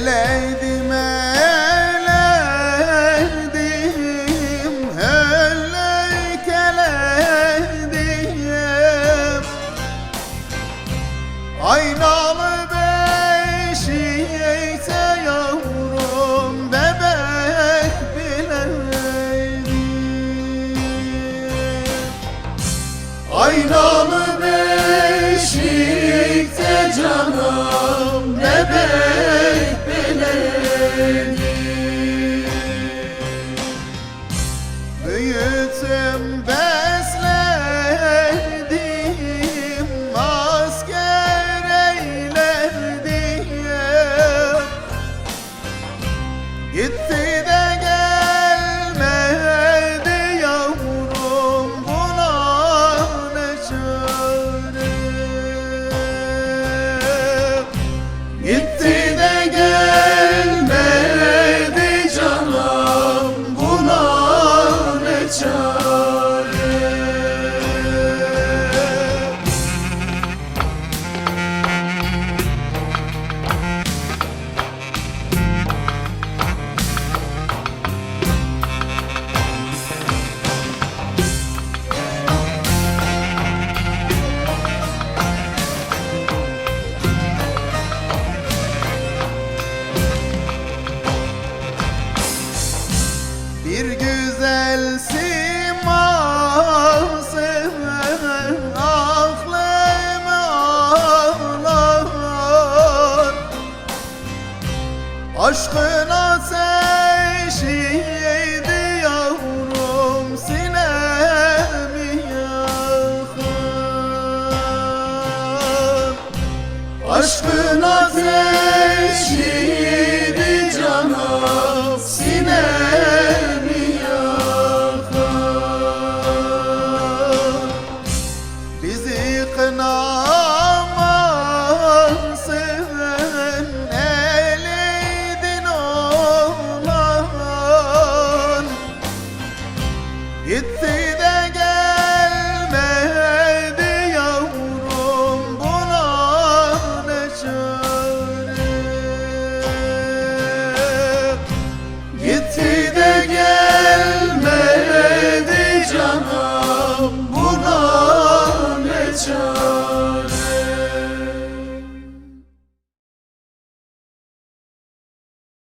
Eleydim eleydim, helleyk eleydim. Aynalı beşikte yavrum bebek bileydim. Aynalı beşikte canım bebek bileydim. Büyüttüm besledim, asker eyledim. Gitti de gelmedi yavrum, buna ne çare. Gitti de gelmedi canım, buna ne çare. Bir güzel siması aklım ağlar. Aşkın ateşiydi yavrum, sinemi yakar. Aşkın ateşiydi canım, sinemi yakar. Bizi kınamasın eydin oğlan. Gitti